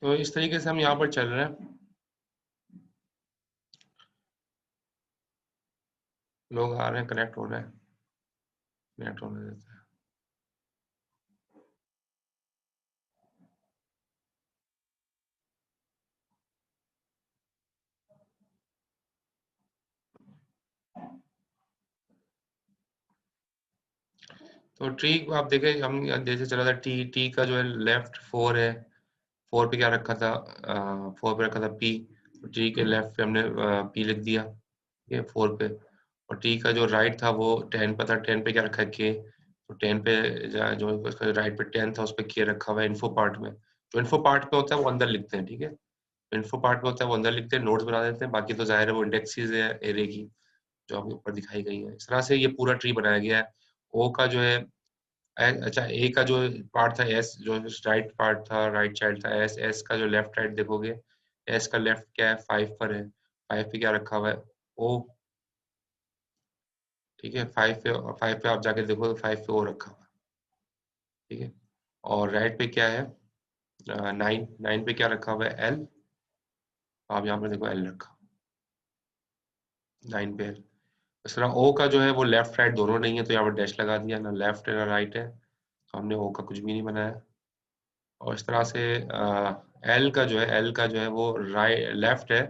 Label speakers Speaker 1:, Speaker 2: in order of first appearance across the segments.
Speaker 1: तो इस तरीके से हम यहाँ पर चल रहे हैं, लोग आ रहे हैं, कनेक्ट हो रहे हैं, कनेक्ट होने देते हैं। तो ट्री को आप देखें, हम जैसे चला था टी, टी का जो है लेफ्ट 4 है, 4 पे क्या रखा था, 4 पे रखा था पी, तो टी के लेफ्ट पे हमने पी लिख दिया, ये 4 पे। और टी का जो राइट था वो 10 पे था, 10 पे क्या रखा है के, तो 10 पे जो उसका राइट पे 10 था उस पे के रखा हुआ है इन्फो पार्ट में। जो इन्फो पार्ट में होता है वो अंदर लिखते हैं, ठीक है, इन्फो पार्ट में होता है वो अंदर लिखते हैं, नोट्स बना देते हैं, बाकी तो जाहिर है वो इंडेक्सेस है एरे की जो आपके ऊपर दिखाई गई है। इस तरह से ये पूरा ट्री बनाया गया है। ओ का जो है अच्छा, ए का जो पार्ट था एस, जो राइट पार्ट था, राइट चाइल्ड था एस, एस का जो लेफ्ट राइट देखोगे, एस का लेफ्ट क्या है 5 पर है, 5 पे क्या रखा हुआ है ओ, ठीक है, 5 पे आप जाके देखो तो 5 पे ओ रखा हुआ है, ठीक है। और राइट पे क्या है 9, 9 पे क्या रखा हुआ है एल, आप यहाँ पर देखो एल रखा 9 पे। इस तरह ओ का जो है वो लेफ्ट राइट दोनों नहीं है, तो यहाँ पर डैश लगा दिया, ना लेफ्ट है ना राइट है, तो हमने ओ का कुछ भी नहीं बनाया। और इस तरह से एल का जो है, एल का जो है वो राइट लेफ्ट है,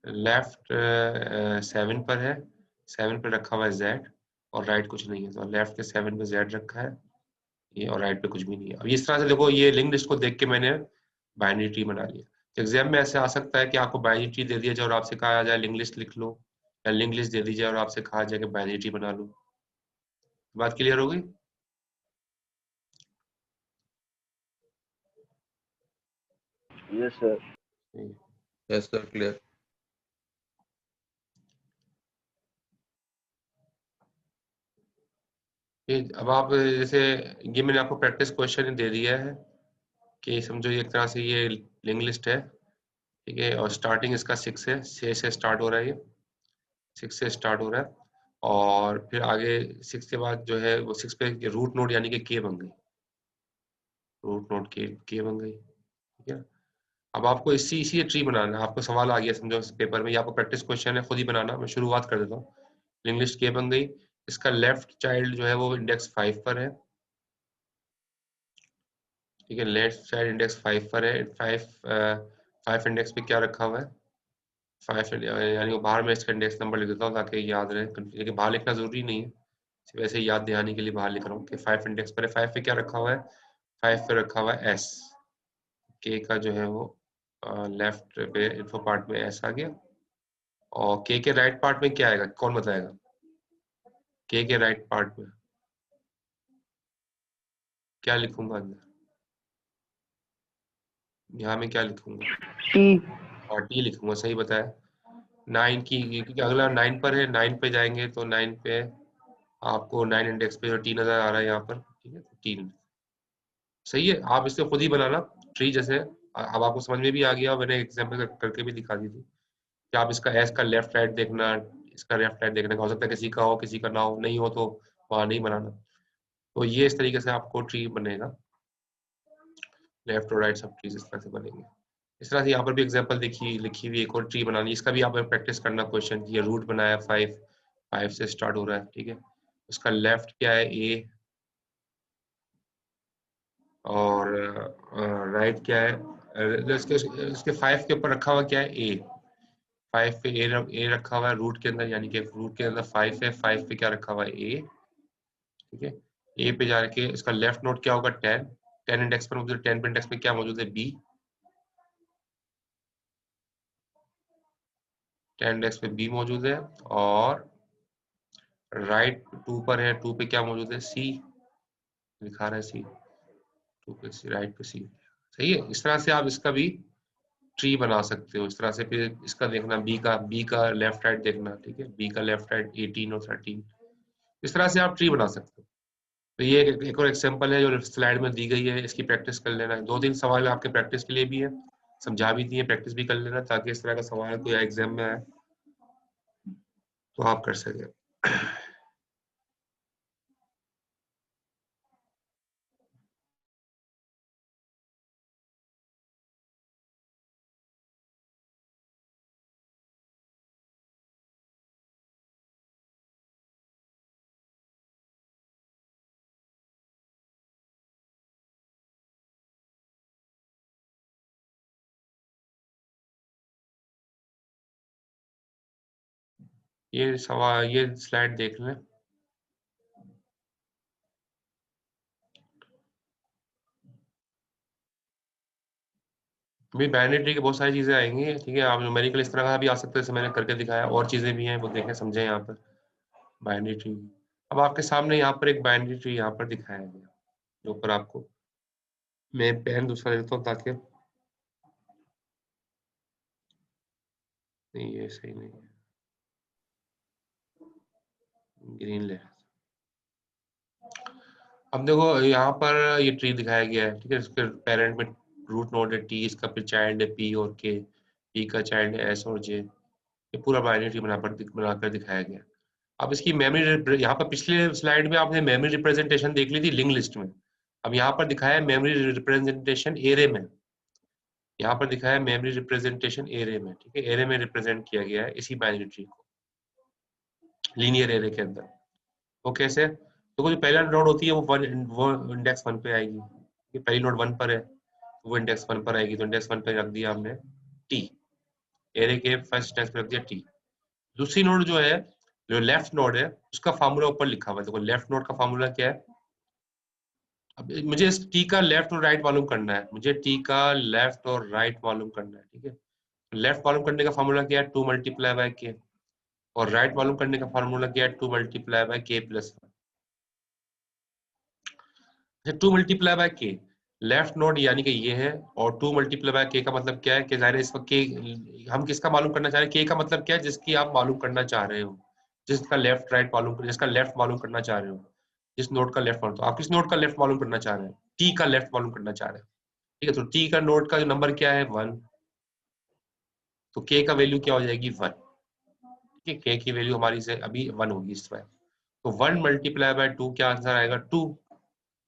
Speaker 1: लेफ्ट 7 पर है, 7 पे रखा हुआ है जेड, और राइट कुछ नहीं है, तो लेफ्ट के 7 पे जेड रखा है ये, और राइट पे कुछ भी नहीं है। अब इस तरह से देखो, ये लिंक लिस्ट को देख के मैंने बाइनरी ट्री बना लिया। तो एग्जाम में ऐसे आ सकता है कि आपको बाइनरी ट्री दे दिया जाए और आपसे कहा जाए लिंक लिस्ट लिख लो, या लिंक लिस्ट दे दी जाए और आपसे कहा जाए कि बाइनरी ट्री बना लो। बात क्लियर हो गई?
Speaker 2: Yes sir.
Speaker 1: Yes sir, clear. अब आप जैसे, ये मैंने आपको प्रैक्टिस क्वेश्चन दे दिया है कि समझो ये एक तरह से ये लिंक लिस्ट है, ठीक है, और स्टार्टिंग इसका 6 है, 6 से स्टार्ट हो रहा है, ये 6 से स्टार्ट हो रहा है, और फिर आगे 6 के बाद जो है वो 6 पे रूट नोड यानी कि के बन गई, रूट नोड के बन गई, ठीक है। अब आपको इसी इसी ट्री बनाना है, आपको सवाल आ गया समझो इस पेपर में, ये आपको प्रैक्टिस क्वेश्चन है, खुद ही बनाना। मैं शुरुआत कर देता हूँ। लिंक लिस्ट के बन गई, इसका लेफ्ट चाइल्ड जो है वो इंडेक्स 5 पर है, ठीक है, लेफ्ट चाइल्ड इंडेक्स 5 पर है, 5 इंडेक्स पे क्या रखा हुआ है 5, यानी वो बाहर में इसका इंडेक्स नंबर लिख देता हूँ ताकि याद रहे, लेकिन बाहर लिखना जरूरी नहीं है, सिर्फ ऐसे ही याद दिलाने के लिए बाहर लिख रहा हूँ कि 5 इंडेक्स पर है। 5 पे क्या रखा हुआ है, 5 पे रखा हुआ है एस, के का जो है वो लेफ्ट पे इन्फो पार्ट में एस आ गया, और के राइट पार्ट में क्या आएगा, कौन बताएगा? के राइट पार्ट में क्या लिखूंगा अंदर, यहाँ में क्या लिखूंगा?
Speaker 2: टी।
Speaker 1: और टी लिखूंगा, सही बताया। 9 की, क्योंकि अगला 9 पर है, 9 पे जाएंगे तो 9 पे आपको 9 इंडेक्स पे जो टी नजर आ रहा है यहाँ पर, ठीक है, तो टी सही है। आप इससे खुद ही बनाना ट्री जैसे, अब आपको समझ में भी आ गया, मैंने एग्जाम्पल करके भी दिखा दी थी कि आप इसका एस का लेफ्ट राइट देखना, इसका लेफ्ट राइट देखने का, हो सकता है किसी का हो किसी का ना हो, नहीं हो तो वहां नहीं बनाना। तो ये इस तरीके से आपको ट्री बनेगा, लेफ्ट और राइट सब ट्रीज इस तरह से बनेंगे। इस तरह से यहाँ पर भी एग्जाम्पल देखी लिखी हुई एक और ट्री बनानी, इसका भी आप प्रैक्टिस करना क्वेश्चन, ये रूट बनाया 5, 5 से स्टार्ट हो रहा है, ठीक है, उसका लेफ्ट क्या है ए, और राइट क्या है, इसके इसके 5 के ऊपर रखा हुआ क्या है ए, 5 पे ए रखा हुआ है रूट के अंदर, यानी कि रूट के अंदर 5 है, 5 पे क्या रखा हुआ है ए, ठीक है। ए पे जाके इसका लेफ्ट नोड क्या होगा 10, 10 इंडेक्स पर मौजूद, 10 पे इंडेक्स पे क्या मौजूद है बी, 10 इंडेक्स पे बी मौजूद है, और राइट 2 पर है, 2 पे क्या मौजूद है सी, लिखा रहा है सी, 2 पे सी, राइट पे सी, सही है। इस तरह से आप इसका भी ट्री बना सकते हो, इस तरह से। फिर इसका देखना बी का लेफ्ट राइट देखना, ठीक है, बी का लेफ्ट राइट 18 और 13, इस तरह से आप ट्री बना सकते हो। तो ये एक और एग्जांपल है जो स्लाइड में दी गई है, इसकी प्रैक्टिस कर लेना है। 2-3 सवाल आपके प्रैक्टिस के लिए भी है, समझा भी दिए, प्रैक्टिस भी कर लेना, ताकि इस तरह का सवाल कोई एग्जाम में आए तो आप कर सके। ये सवाल, ये स्लाइड देख लें। अभी बाइनरी ट्री की बहुत सारी चीजें आएंगी, ठीक है। आप न्यूमेरिकल इस तरह का भी आ सकता है, जैसे मैंने करके दिखाया, और चीजें भी हैं, वो देखें समझें यहाँ पर बाइनरी ट्री। अब आपके सामने यहाँ पर एक बाइनरी ट्री यहाँ पर दिखाया गया, जो ऊपर आपको, मैं पेन दूसरा देता हूँ ताकि, नहीं ये सही नहीं है, ग्रीन ले। अब देखो यहाँ पर ये ट्री दिखाया गया है, ठीक है। इसके पेरेंट में रूट नोड है टी, इसका फिर चाइल्ड है पी और के, पी का चाइल्ड है एस और जे। ये पूरा बाइनरी ट्री बनाकर दिखाया गया। अब इसकी मेमोरी, यहाँ पर पिछले स्लाइड में आपने मेमोरी रिप्रेजेंटेशन देख ली थी लिंक लिस्ट में। अब यहाँ पर दिखाया है मेमोरी रिप्रेजेंटेशन एरे में। यहाँ पर दिखाया है मेमोरी रिप्रेजेंटेशन एरे में, ठीक है। एरे में रिप्रेजेंट किया गया है इसी बाइनरी ट्री को, लीनियर एरे के अंदर। वो कैसे? तो जो पहला नोड होती है वो इंडेक्स 1 पे आएगी। ये पहली नोड 1 पर है, वो इंडेक्स 1 पर आएगी, तो इंडेक्स 1 पे रख दिया हमने टी, एरे के फर्स्ट इंडेक्स पे रख दिया टी। दूसरी नोड जो है, जो लेफ्ट नोड है, उसका फार्मूला ऊपर लिखा हुआ है। देखो लेफ्ट नोड का फार्मूला क्या है। अब मुझे इस टी का लेफ्ट और राइट मालूम करना है, मुझे टी का लेफ्ट और राइट मालूम करना है, ठीक है। लेफ्ट मालूम करने का फार्मूला क्या है, 2 मल्टीप्लाई बाय के, और राइट मालूम करने का फार्मूला क्या है, 2 मल्टीप्लाई बाय के प्लस 1। 2 मल्टीप्लाई बाय के, लेफ्ट नोड यानी कि ये है, और 2 मल्टीप्लाई बाय के का मतलब क्या है कि जाहिर है इस वक्त के हम किसका मालूम करना चाह रहे हैं, के का मतलब क्या है, जिसकी आप मालूम करना चाह रहे हो, जिसका लेफ्ट राइट मालूम, जिसका लेफ्ट मालूम करना चाह रहे हो, जिस नोड का लेफ्ट मालूम, तो आप किस नोड का लेफ्ट मालूम करना चाह रहे हैं, टी का लेफ्ट मालूम करना चाह रहे हैं, ठीक है। तो टी का नोड का नंबर क्या है, 1, तो के का वैल्यू क्या हो जाएगी, 1, ठीक है। के की वैल्यू हमारी से अभी 1 होगी इस बार, तो 1 मल्टीप्लाई बाय 2 क्या आंसर आएगा, 2।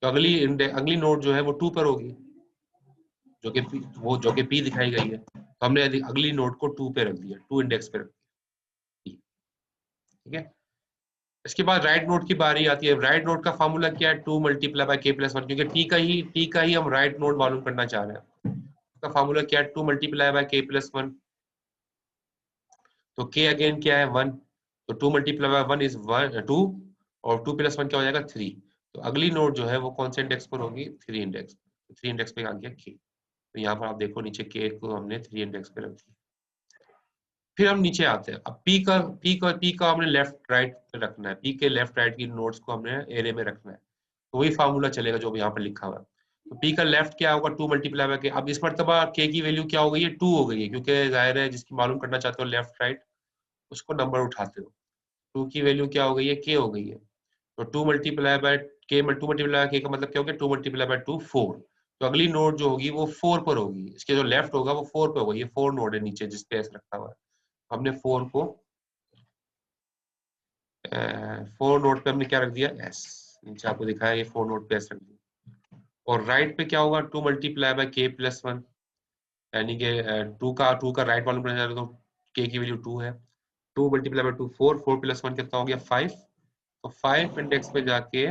Speaker 1: तो अगली नोड जो है वो 2 पर होगी, जो कि जो कि पी दिखाई गई है, तो हमने अगली नोड को 2 पे रख दिया, 2 इंडेक्स पे रख दिया, ठीक है। इसके बाद राइट नोड की बारी आती है। राइट नोड का फार्मूला क्या है, 2 मल्टीप्लाई बाय के प्लस 1, क्योंकि टी का ही हम राइट नोड मालूम करना चाह रहे हैं। उसका फार्मूला क्या है, 2 मल्टीप्लाई बाय के प्लस 1, तो के अगेन क्या है, 1, तो 2 मल्टीप्लाई बाय 1 इज 2, और 2 प्लस 1 क्या हो जाएगा, 3। तो अगली नोड जो है वो कौन से इंडेक्स पर होगी, 3 इंडेक्स, 3 इंडेक्स पे आ गया के। तो यहाँ पर आप देखो नीचे के को हमने 3 इंडेक्स पे रख दिया। फिर हम नीचे आते हैं। अब पी का हमने लेफ्ट राइट पे रखना है, पी के लेफ्ट राइट की नोड्स को हमने एरे में रखना है, तो वही फार्मूला चलेगा जो यहाँ पर लिखा हुआ है। तो पी का लेफ्ट क्या होगा, 2 मल्टीप्लाई बाय के। अब इस मरतबा के की वैल्यू क्या हो गई है, 2 हो गई है, क्योंकि जाहिर है जिसकी मालूम करना चाहते हो लेफ्ट राइट, उसको नंबर उठाते हो। 2 की वैल्यू क्या हो गई है, के हो गई है। तो 2 मल्टीप्लाई बाय के, 2 मल्टीप्लाई के का मतलब क्या हो गया, 2 मल्टीप्लाई बाय 2 4। तो अगली नोड जो होगी वो 4 पर होगी, इसके जो लेफ्ट होगा वो 4 पर होगा। ये 4 नोड है नीचे जिस पे एस रखा हुआ है, हमने 4 को 4 नोड पे हमने क्या रख दिया, एस। नीचे आपको दिखाया ये 4 नोड पे एस रख दिया। और राइट पे क्या होगा, 2 मल्टीप्लाई बाय के प्लस 1, यानी कि 2 का राइट मालूम करना चाह रहे हो, तो के की वैल्यू 2 है। 2 मल्टीप्लाई बाय 2 4, 4 प्लस 1 कितना हो गया, 5। तो 5 इंडेक्स पे जाके,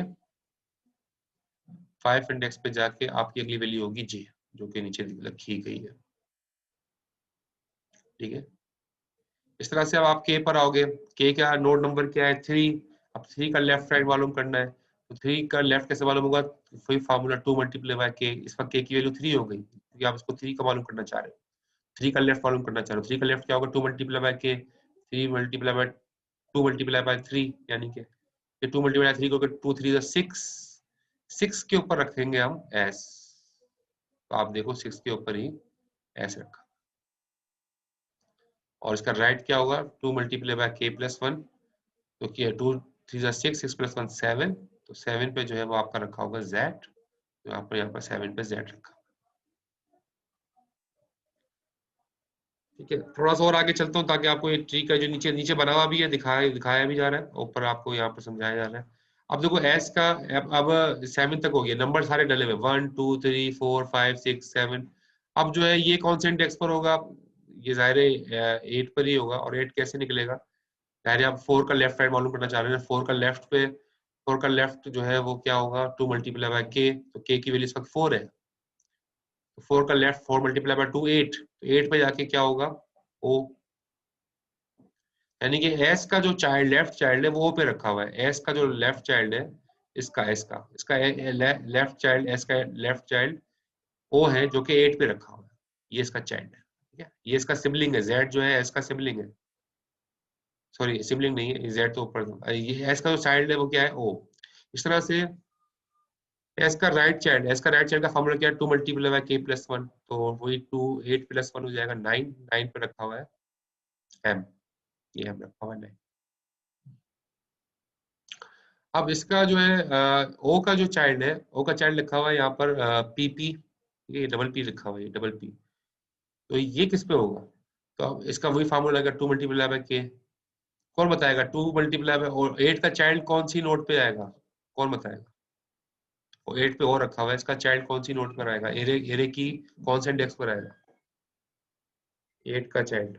Speaker 1: 5 इंडेक्स पे जाके आपकी अगली वैल्यू होगी जे, जो कि नीचे लिखी गई है, ठीक है। इस तरह से अब आप के पर आओगे। के का नोड नंबर क्या है, 3। अब 3 का लेफ्ट राइट मालूम करना है, तो 3 का लेफ्ट कैसे मालूम होगा, वही फार्मूला 2 मल्टीप्लाई बाय के। इस पर के की वैल्यू 3 हो गई, क्योंकि आप इसको 3 का मालूम करना चाह रहे हो। 3 का लेफ्ट मालूम करना चाह रहे हो, 3 का लेफ्ट क्या होगा, 2 मल्टीप्लाई बाय के, 3 मल्टीप्लाई बाय 2 मल्टीप्लाई बाय 3, यानी कि ये 2 मल्टीप्लाई 3 को 2 3 6, 6 के ऊपर रखेंगे हम एस। तो आप देखो 6 के ऊपर ही एस रखा, और इसका राइट क्या होगा, 2 मल्टीप्लाई बाय के प्लस 1, तो क्या 2 3 6, 6 प्लस 1 7, तो 7 पे जो है वो आपका रखा होगा जेड, तो यहाँ पर 7 पे जेड रखा। ठीक है, थोड़ा सा और आगे चलता हूँ ताकि आपको ये ट्री का जो नीचे नीचे बना हुआ भी है दिखाया भी जा रहा है, ऊपर आपको यहाँ पर समझाया जा रहा है। अब देखो एस का, अब 7 तक हो गया, नंबर सारे डले हुए 1 2 3 4 5 6 7। अब जो है ये कौन से इंडेक्स पर होगा, ये जाहिर है 8 पर ही होगा। और 8 कैसे निकलेगा, जाहिर है आप 4 का लेफ्ट राइट मालूम करना चाह रहे हैं, 4 का लेफ्ट पे, 4 का लेफ्ट जो है वो क्या होगा, 2 मल्टीप्लाई बाय के, तो के की वैल्यू इस वक्त 4 है, तो 4 का लेफ्ट 4 मल्टीप्लाई बाय 2 8, तो 8 पे जाके क्या होगा, ओ, यानी कि एस का जो चाइल्ड लेफ्ट चाइल्ड है वो पे रखा हुआ है, एस का जो लेफ्ट चाइल्ड है इसका इसका लेफ्ट चाइल्ड, एस का लेफ्ट चाइल्ड ओ है जो कि 8 पे रखा हुआ है, ये इसका चाइल्ड है, ठीक है। ये इसका सिबलिंग है, जेड जो है एस का सिबलिंग है, सॉरी सिबलिंग नहीं है, जेड तो ऊपर था। ये एस का जो चाइल्ड है वो क्या है, ओ। इस तरह से एस का राइट चाइल्ड, एस का राइट चाइल्ड का फॉर्मूला क्या है, 2 मल्टीप्लाई बाय k प्लस 1, तो वही 2 8 प्लस 1 हो जाएगा 9, 9 पे रखा हुआ है एम, ये हम रखा हुआ है 9। अब इसका जो है ओ का जो चाइल्ड है, ओ का चाइल्ड लिखा हुआ है यहाँ पर पी पी, ये डबल पी लिखा हुआ है, डबल पी, तो ये किस पे होगा, तो अब इसका वही फार्मूला है 2 मल्टीप्लाई बाय के। कौन बताएगा 2 मल्टीप्लाई बाय, और 8 का चाइल्ड कौन सी नोट पे आएगा, कौन बताएगा, और 8 पे और रखा हुआ है, इसका चाइल्ड कौन सी नोट पर आएगा, एरे एरे की कौन से इंडेक्स पर आएगा 8 का चाइल्ड,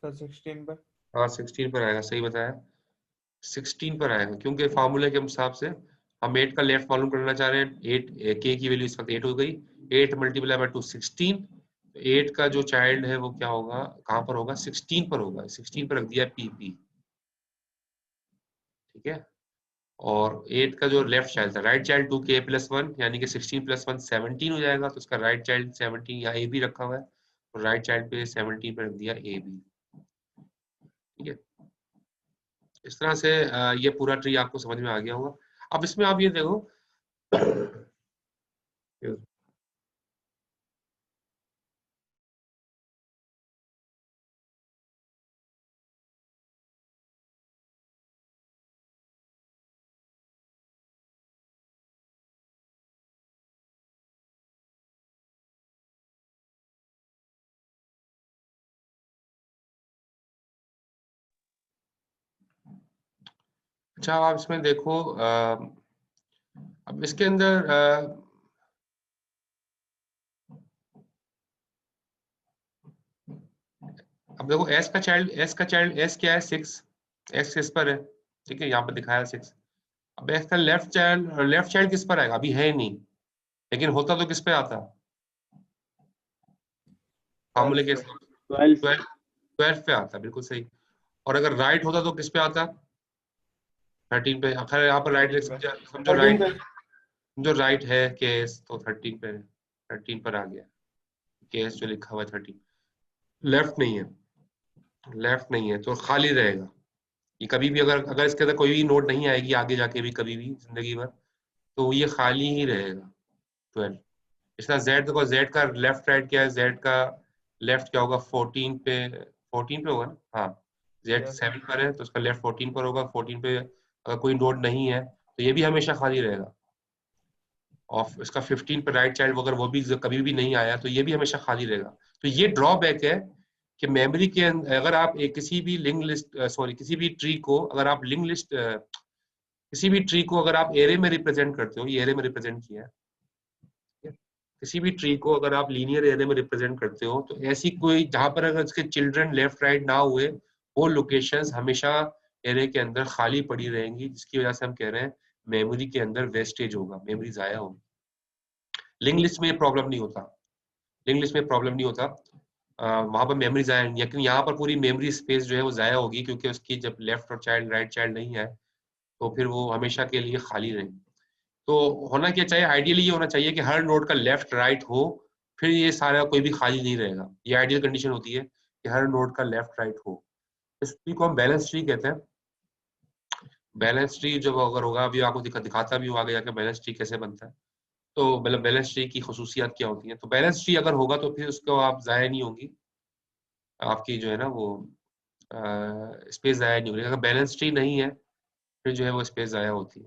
Speaker 3: सर 16 पर।
Speaker 1: हाँ 16 पर आएगा, सही बताया, 16 पर आएगा, क्योंकि फार्मूले के हिसाब से हम 8 का लेफ्ट मालूम करना चाह रहे हैं, 8 के की वैल्यू इस वक्त 8 हो गई, 8 मल्टीप्लाई बाय 2 16, तो 8 का जो चाइल्ड है वो क्या होगा, कहाँ पर होगा, 16 पर होगा, 16 पर रख दिया पी पी, ठीक है। और 8 का जो लेफ्ट चाइल्ड था, राइट चाइल्ड 2k प्लस 1, यानी कि 16 प्लस 1 17 हो जाएगा, तो उसका राइट चाइल्ड 17 यहाँ ए बी रखा हुआ है, और राइट चाइल्ड पे 17 पे रख दिया ए बी, ठीक है। इस तरह से ये पूरा ट्री आपको समझ में आ गया होगा। अब इसमें आप ये देखो अच्छा आप इसमें देखो अब इसके अंदर अब देखो एस क्या है 6, एक्स किस पर है, ठीक है, यहाँ पर दिखाया 6। अब एक्स का लेफ्ट चाइल्ड किस पर आएगा, अभी है ही नहीं, लेकिन होता तो किस पे आता, फार्मूले के
Speaker 2: 12
Speaker 1: 12 पे आता, बिल्कुल सही। और अगर राइट होता तो किस पे आता, 13 पे। अगर यहाँ पर राइट समझो
Speaker 3: 13
Speaker 1: राइट,
Speaker 3: पे।
Speaker 1: जो राइट है केस तो 13 पे, 13 पर आ गया, केस जो लिखा हुआ है 13, लेफ्ट नहीं है, लेफ्ट नहीं है तो खाली रहेगा। ये कभी भी अगर अगर इसके अंदर कोई भी नोट नहीं आएगी आगे जाके भी कभी भी जिंदगी भर, तो ये खाली ही रहेगा 12। इसका जेड देखो, जेड का लेफ्ट राइट क्या है, जेड का लेफ्ट क्या होगा 14 पे, 14 पे होगा ना, हाँ जेड
Speaker 3: यस
Speaker 1: 7 पर है तो उसका लेफ्ट 14 पर होगा, 14 पे अगर कोई नोट नहीं है तो ये भी हमेशा खाली रहेगा। और इसका 15 पे राइट चाइल्ड अगर वो भी कभी भी नहीं आया तो ये भी हमेशा खाली रहेगा। तो ये ड्रॉबैक है कि मेमोरी के अंदर अगर आप एक किसी भी लिंक लिस्ट सॉरी किसी भी ट्री को अगर आप लिंक लिस्ट किसी भी ट्री को अगर आप एरे में रिप्रेजेंट करते हो, ये एरे में रिप्रेजेंट किया है, ठीक है? किसी भी ट्री को अगर आप लीनियर एरे में रिप्रेजेंट करते हो तो ऐसी कोई जहां पर अगर उसके चिल्ड्रन लेफ्ट राइट ना हुए, वो लोकेशंस हमेशा एरे के अंदर खाली पड़ी रहेंगी, जिसकी वजह से हम कह रहे हैं मेमोरी के अंदर वेस्टेज होगा, मेमोरी जाया होगी। लिंक लिस्ट में ये प्रॉब्लम नहीं होता, लिंक लिस्ट में प्रॉब्लम नहीं होता, वहां पर मेमोरी जाया नहीं, लेकिन यहाँ पर पूरी मेमोरी स्पेस जो है वो जाया होगी, क्योंकि उसकी जब लेफ्ट और चाइल्ड राइट चाइल्ड नहीं है तो फिर वो हमेशा के लिए खाली रहेगी। तो होना क्या चाहिए, आइडियली ये होना चाहिए कि हर नोड का लेफ्ट राइट हो, फिर ये सारा कोई भी खाली नहीं रहेगा, ये आइडियल कंडीशन होती है कि हर नोड का लेफ्ट राइट हो। इस ट्री को हम बैलेंस ट्री कहते हैं। बैलेंस ट्री जब अगर होगा, अभी आपको दिखाता भी हूँ आगे जाके बैलेंस ट्री कैसे बनता है, तो मतलब बैलेंस ट्री की खसूसियात क्या होती है। तो बैलेंस ट्री अगर होगा तो फिर उसको आप जाया नहीं होगी, आपकी जो है ना वो स्पेस जाया नहीं होगी। अगर बैलेंस ट्री नहीं है फिर जो है वो स्पेस जाया होती है।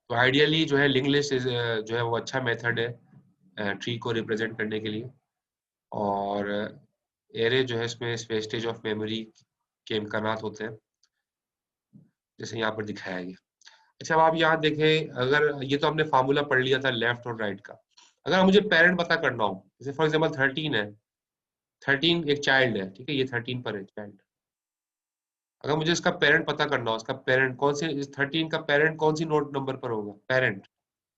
Speaker 1: तो आइडियली जो है लिंक लिस्ट जो है वो अच्छा मेथड है ट्री को रिप्रेजेंट करने के लिए, और एरे जो है इसमें वेस्टेज ऑफ मेमोरी के इम्कानात होते हैं, जैसे यहाँ पर दिखाया गया। अच्छा अब आप यहाँ देखें, अगर ये तो हमने फार्मूला पढ़ लिया था लेफ्ट और राइट का, अगर मुझे पेरेंट पता करना हो, जैसे फॉर एग्जाम्पल 13 है, 13 एक चाइल्ड है, ठीक है, ये 13 पर है चाइल्ड, अगर मुझे इसका पेरेंट पता करना हो, इसका पेरेंट कौन सी, इस 13 का पेरेंट कौन सी नोट नंबर पर होगा, पेरेंट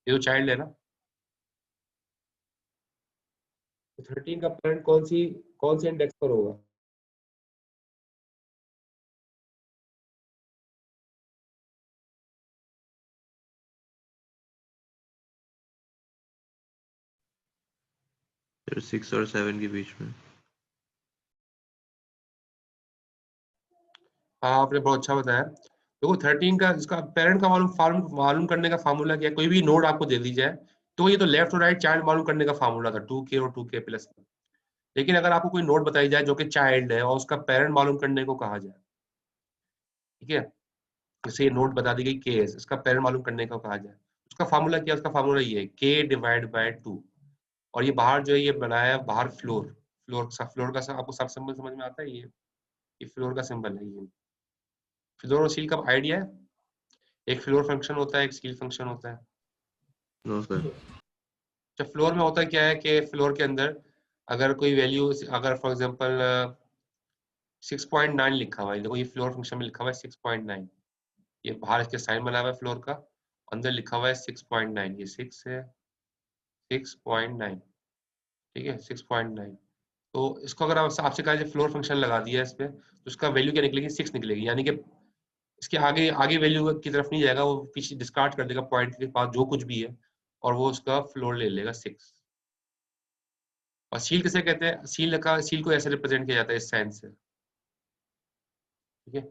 Speaker 1: ये जो चाइल्ड है ना, तो 13 का पेरेंट कौन से इंडेक्स पर होगा?
Speaker 3: फिर 6 और 7 के बीच में।
Speaker 1: हाँ, आपने बहुत अच्छा बताया। देखो 13 का इसका पेरेंट का मालूम करने का फार्मूला क्या है? कोई भी नोड आपको दे दी जाए तो ये तो लेफ्ट और राइट चाइल्ड मालूम करने का फार्मूला था 2k और 2k प्लस। लेकिन अगर आपको कोई नोड बताई जाए जो कि चाइल्ड है और उसका पेरेंट मालूम करने को कहा जाए, ठीक है, जैसे ये नोड बता दी गई k है, इसका पेरेंट मालूम करने को कहा जाए, उसका फार्मूला क्या है? उसका फार्मूला ये है k डिवाइड बाय 2। और ये बाहर जो है ये बनाया है बाहर फ्लोर का आपको सब सिंबल समझ में आता है? ये फ्लोर का सिंबल है। ये फ्लोर और सील का आइडिया है? एक फ्लोर फंक्शन होता है, एक सील फंक्शन होता है।
Speaker 3: No sir.
Speaker 1: जब फ्लोर में होता क्या है कि फ्लोर के अंदर अगर कोई वैल्यू, अगर फॉर एग्जांपल 6.9 लिखा हुआ है, देखो ये फ्लोर फंक्शन में लिखा हुआ है 6.9, ये बाहर इसके साइन बना हुआ है फ्लोर का, अंदर लिखा हुआ है 6.9, ये 6 है, 6.9, ठीक है, 6.9। तो इसको अगर आप आपसे कहा जाए फ्लोर फंक्शन लगा दिया है इस पे, तो उसका वैल्यू क्या निकलेगी? 6 निकलेगी। यानी कि इसके आगे आगे वैल्यू की तरफ नहीं जाएगा, वो पीछे डिस्कार्ड कर देगा पॉइंट के पास जो कुछ भी है, और वो उसका फ्लोर ले लेगा 6। और सील किसे कहते हैं? सील को ऐसे रिप्रेजेंट किया जाता है इस साइन से, ठीक है।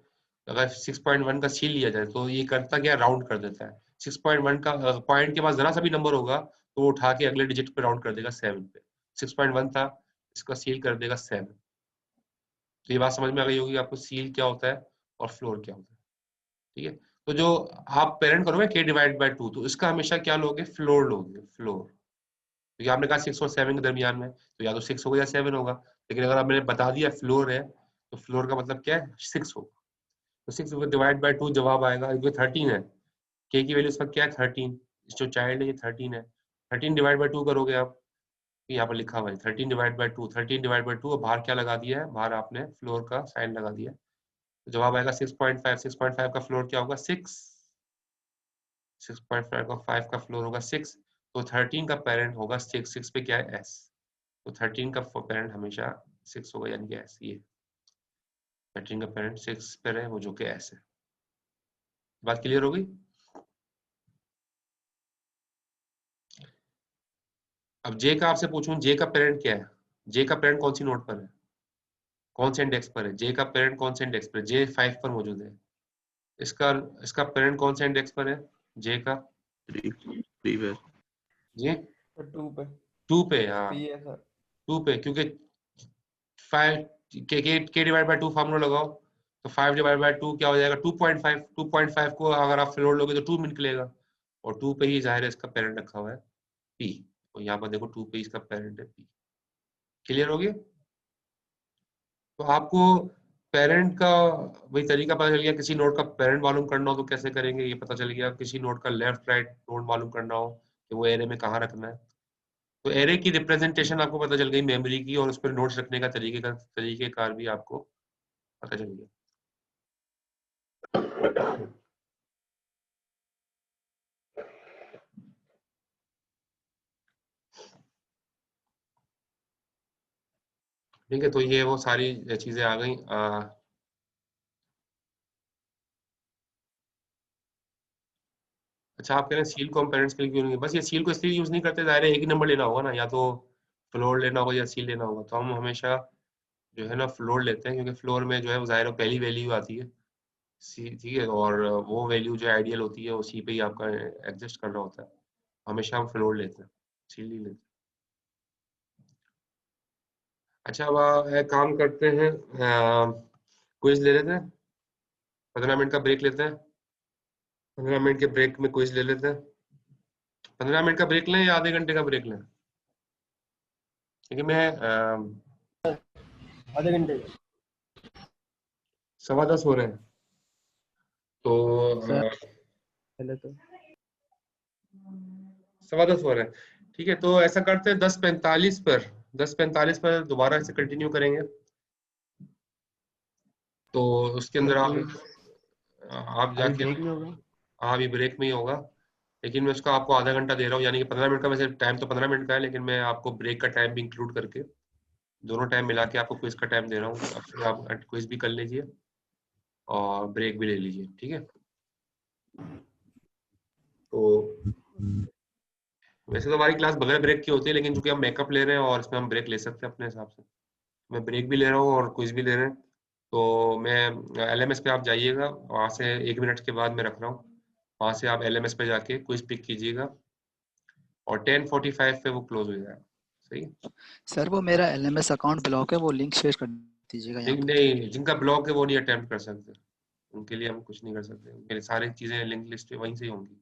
Speaker 1: अगर 6.1 का सील लिया जाए तो ये करता क्या? राउंड कर देता है। 6.1 का पॉइंट के पास जरा सा भी नंबर होगा तो वो उठा के अगले डिजिट पे राउंड कर देगा 7 पे। 6.1 था, इसका सील कर देगा 7। तो ये बात समझ में आ गई होगी आपको, सील क्या होता है और फ्लोर क्या होता है, ठीक है। तो जो आप पेरेंट करोगे k डिवाइड बाय 2, तो इसका हमेशा क्या लोगे? फ्लोर लोगे, फ्लोर। क्योंकि आपने कहा 6 और 7 के दरमियान में, तो या तो 6 होगा या 7 होगा। लेकिन अगर आप मैंने बता दिया फ्लोर है, तो फ्लोर का मतलब क्या है? 6 होगा। तो 6 डिवाइड बाय 2 जवाब आएगा, क्योंकि 13 है, k की वैल्यू इसका क्या है? 13। जो चाइल्ड है ये 13 है। 13 डिवाइड बाय 2 करोगे आप, तो यहाँ पर लिखा हुआ है 13 डिवाइड बाय 2, 13 डिवाइड बाय 2, और बाहर क्या लगा दिया है? बाहर आपने फ्लोर का साइन लगा दिया। तो जवाब आएगा 6.5। 6.5 का फ्लोर क्या होगा? 6। 6.5 का 5 का फ्लोर होगा 6। तो 13 का पेरेंट होगा 6। 6 पे क्या है? s। तो 13 का पेरेंट हमेशा 6 होगा, यानी कि s। ये 13 का पेरेंट 6 पर है, वो जो कि s है। बात क्लियर हो गई? अब j का आपसे पूछूं, j का पेरेंट क्या है? j का पेरेंट कौन सी नोड पर है? कौन से इंडेक्स पर है? j का पेरेंट कौन से इंडेक्स पर है? j 5 पर मौजूद है। इसका इसका पेरेंट कौन से इंडेक्स पर है j का?
Speaker 3: 3 पे।
Speaker 1: जी
Speaker 4: 2 पे
Speaker 1: 2 पे। हाँ,
Speaker 4: p है सर।
Speaker 1: 2 पे, क्योंकि 5 k डिवाइड बाय 2 फार्मूला लगाओ, तो 5 डिवाइड बाय 2 क्या हो जाएगा? 2.5। 2.5 को अगर आप फ्लोर लोगे तो 2 में निकलेगा, और 2 पे ही जाहिर है इसका पेरेंट रखा हुआ है p। तो यहाँ पर देखो 2 पे इसका पेरेंट है p। क्लियर हो गया? तो आपको पेरेंट का वही तरीका पता चल गया। किसी नोड का पेरेंट मालूम करना हो तो कैसे करेंगे ये पता चल गया। किसी नोड का लेफ्ट राइट नोड मालूम करना हो कि वो एरे में कहाँ रखना है, तो एरे की रिप्रेजेंटेशन आपको पता चल गई मेमोरी की, और उस पर नोट्स रखने का तरीकेकार भी आपको पता चल गया। ठीक है, तो ये वो सारी चीजें आ गई। अच्छा, आप कह रहे हैं सील को हम पेरेंट्स के लिए क्यों नहीं? बस ये सील को इसलिए यूज नहीं करते, दायरे एक ही नंबर लेना होगा ना, या तो फ्लोर लेना होगा या सील लेना होगा, तो हम हमेशा जो है ना फ्लोर लेते हैं, क्योंकि फ्लोर में जो है वो जाहिर है पहली वैल्यू आती है सी, ठीक है, और वो वैल्यू जो आइडियल होती है उसी पे ही आपका एग्जिस्ट कर रहा होता है। हमेशा हम फ्लोर लेते हैं, सील नहीं लेते। अच्छा, अब एक काम करते हैं, क्विज ले लेते हैं। 15 मिनट का ब्रेक लेते हैं। 15 मिनट के ब्रेक में क्विज ले लेते हैं। 15 मिनट का ब्रेक लें या आधे घंटे का ब्रेक लें? क्योंकि मैं
Speaker 4: आधे घंटे
Speaker 1: 10:15 हो रहे हैं, तो
Speaker 4: सर पहले तो
Speaker 1: 10:15 हो रहे हैं। ठीक है, तो ऐसा करते हैं 10:45 पर दोबारा इसे कंटिन्यू करेंगे। तो उसके अंदर आप
Speaker 4: अभी
Speaker 1: जाके,
Speaker 4: ब्रेक में होगा।
Speaker 1: हाँ अभी ब्रेक में ही होगा, लेकिन मैं उसका आपको आधा घंटा दे रहा हूँ, यानी कि 15 मिनट का, वैसे टाइम तो 15 मिनट का है, लेकिन मैं आपको ब्रेक का टाइम भी इंक्लूड करके दोनों टाइम मिला के आपको क्विज का टाइम दे रहा हूँ। अब फिर आप क्विज भी कर लीजिए और ब्रेक भी ले लीजिए, ठीक है। तो वैसे तो हमारी क्लास बगैर ब्रेक की होती है, लेकिन चूंकि हम मेकअप ले रहे हैं और इसमें हम ब्रेक ले सकते हैं अपने हिसाब से, मैं ब्रेक भी ले रहा हूँ और क्विज भी ले रहे हैं। तो मैं LMS पे आप जाइएगा, वहाँ से 1 मिनट के बाद मैं रख रहा हूँ, वहाँ से आप LMS पे जाके क्विज पिक कीजिएगा और 10:45 पे वो क्लोज हो जाएगा। सही।
Speaker 5: सर वो मेरा LMS अकाउंट ब्लॉक है, वो लिंक शेयर कर दीजिएगा यहाँ पे।
Speaker 1: नहीं, जिनका ब्लॉक है वो नहीं अटेम्प्ट कर सकते, उनके लिए हम कुछ नहीं कर सकते, मेरी सारी चीजें लिंक लिस्ट पे वहीं से ही होंगी।